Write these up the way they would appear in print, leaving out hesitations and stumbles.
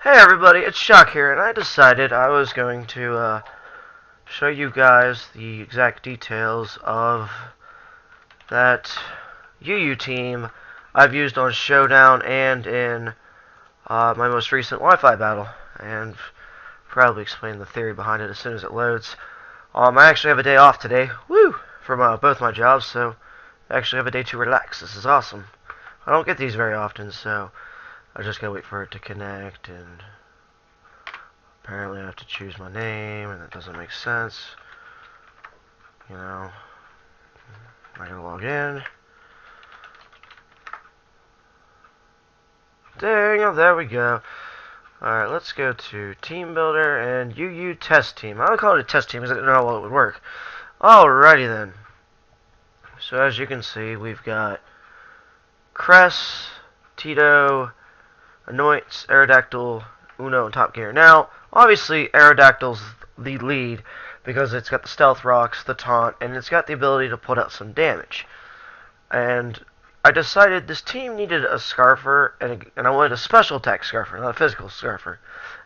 Hey everybody, it's Shock here, and I decided I was going to show you guys the exact details of that UU team I've used on Showdown and in my most recent Wi-Fi battle, and probably explain the theory behind it as soon as it loads. I actually have a day off today, woo, from both my jobs, so I actually have a day to relax. This is awesome. I don't get these very often, so I just gotta wait for it to connect, and apparently I have to choose my name, and that doesn't make sense. You know, I gotta log in. Dang, there we go. Alright, let's go to Team Builder and UU Test Team. I would call it a test team because I didn't know how well it would work. Alrighty then. So as you can see, we've got Cress, Tito, Anoints, Aerodactyl, Uno, and Top Gear. Now, obviously, Aerodactyl's the lead because it's got the Stealth Rocks, the Taunt, and it's got the ability to put out some damage. And I decided this team needed a Scarfer, and I wanted a special attack Scarfer, not a physical Scarfer.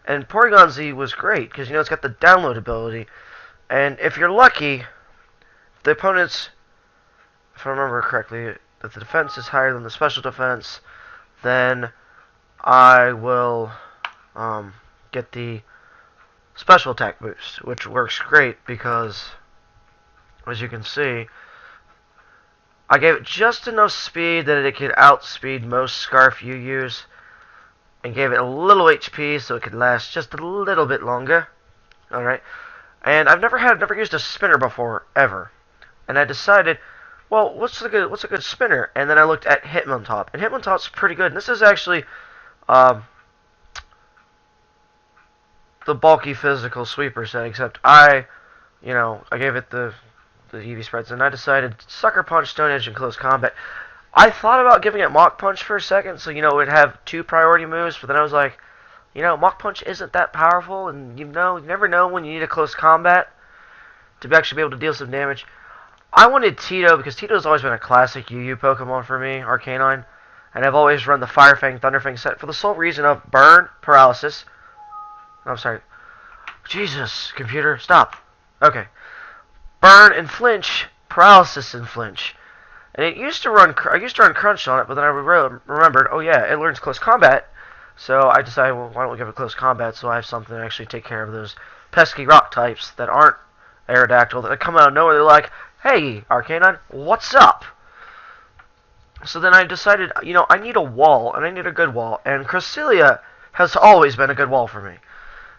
And Porygon-Z was great because, you know, it's got the download ability. And if you're lucky, the opponent's, if I remember correctly, that the defense is higher than the special defense, then I will get the special attack boost, which works great because, as you can see, I gave it just enough speed that it could outspeed most Scarf UUs, and gave it a little HP so it could last just a little bit longer. Alright, and I've never used a spinner before, ever, and I decided, well, what's a good spinner? And then I looked at Hitmontop, and Hitmontop's pretty good. And this is actually the bulky physical sweeper set, except I gave it the EV spreads, and I decided Sucker Punch, Stone Edge, and Close Combat. I thought about giving it Mach Punch for a second, so, you know, it would have 2 priority moves, but then I was like, you know, Mach Punch isn't that powerful, and, you never know when you need a Close Combat to actually be able to deal some damage. I wanted Tito, because Tito's always been a classic UU Pokemon for me, Arcanine, and I've always run the Fire Fang, Thunder Fang set for the sole reason of Burn, Paralysis. I'm sorry. Jesus, computer, stop. Okay. Burn and Flinch, Paralysis and Flinch. And I used to run Crunch on it, but then I remembered, oh yeah, it learns Close Combat. So I decided, well, why don't we give it Close Combat so I have something to actually take care of those pesky rock types that aren't Aerodactyl, that come out of nowhere. They're like, hey, Arcanine, what's up? So then I decided, I need a wall, and I need a good wall. And Cresselia has always been a good wall for me.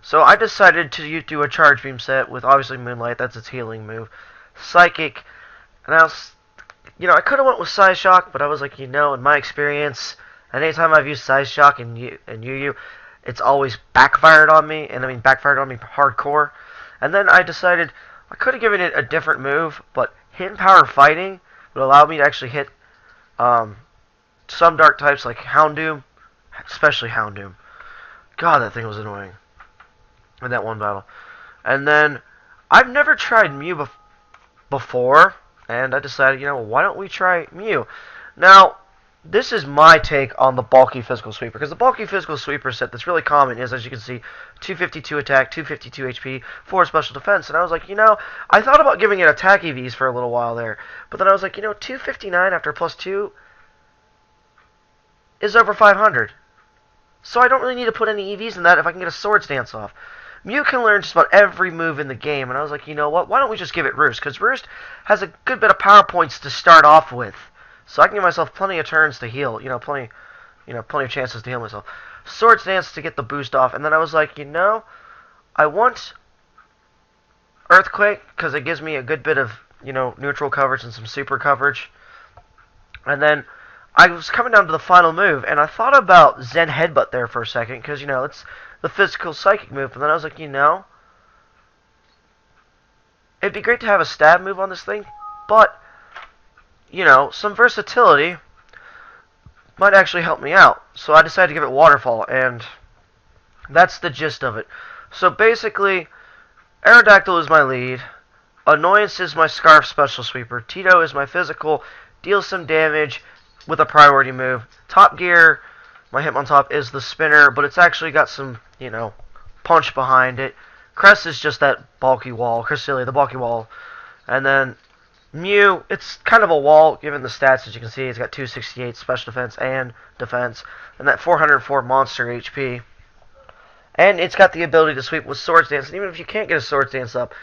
So I decided to do a Charge Beam set with, obviously, Moonlight. That's its healing move. Psychic. And I could have went with Size Shock, but I was like, in my experience, anytime I've used Size Shock and UU, it's always backfired on me. And I mean, backfired on me hardcore. And then I decided I could have given it a different move, but Hidden Power Fighting would allow me to actually hit some dark types like Houndoom, especially Houndoom. God, that thing was annoying in that one battle. And then I've never tried Mew before, and I decided, why don't we try Mew? Now, this is my take on the bulky physical sweeper, because the bulky physical sweeper set that's really common is, as you can see, 252 attack, 252 HP, 4 special defense. And I was like, I thought about giving it attack EVs for a little while there, but then I was like, 259 after +2 is over 500. So I don't really need to put any EVs in that if I can get a Swords Dance off. Mew can learn just about every move in the game, and I was like, what? Why don't we just give it Roost? Because Roost has a good bit of power points to start off with, so I can give myself plenty of turns to heal. Plenty of chances to heal myself. Swords Dance to get the boost off, and then I was like, I want Earthquake because it gives me a good bit of neutral coverage and some super coverage, and then I was coming down to the final move, and I thought about Zen Headbutt there for a second, because, it's the physical psychic move, and then I was like, it'd be great to have a stab move on this thing, but, some versatility might actually help me out. So I decided to give it Waterfall, and that's the gist of it. So basically, Aerodactyl is my lead, Annoyance is my Scarf Special Sweeper, Tito is my physical, deals some damage with a priority move, Top Gear My Hitmontop is the spinner, but it's actually got some, you know, punch behind it. Crest is just that bulky wall. Cresselia, the bulky wall. And then Mew, it's kind of a wall given the stats. As you can see, it's got 268 special defense and defense, and that 404 monster HP. And it's got the ability to sweep with Swords Dance. And even if you can't get a Swords Dance up,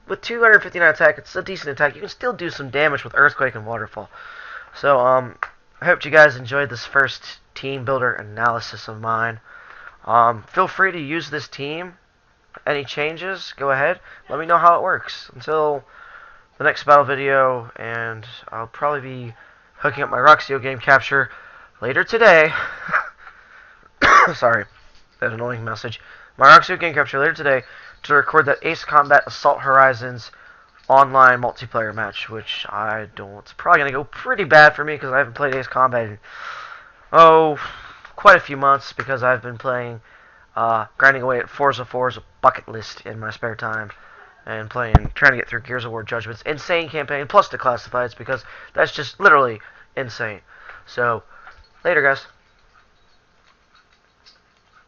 with 259 attack, it's a decent attack. You can still do some damage with Earthquake and Waterfall. So, I hope you guys enjoyed this first team builder analysis of mine. Feel free to use this team. Any changes, go ahead. Let me know how it works. Until the next battle video, and I'll probably be hooking up my Roxio game capture later today. Sorry, that annoying message. My Roxio game capture later today to record that Ace Combat Assault Horizons online multiplayer match, which I don't. It's probably gonna go pretty bad for me because I haven't played Ace Combat in quite a few months because I've been playing grinding away at Forza 4's bucket list in my spare time. And trying to get through Gears of War Judgment's insane campaign, plus the classifieds, because that's just literally insane. So, later guys.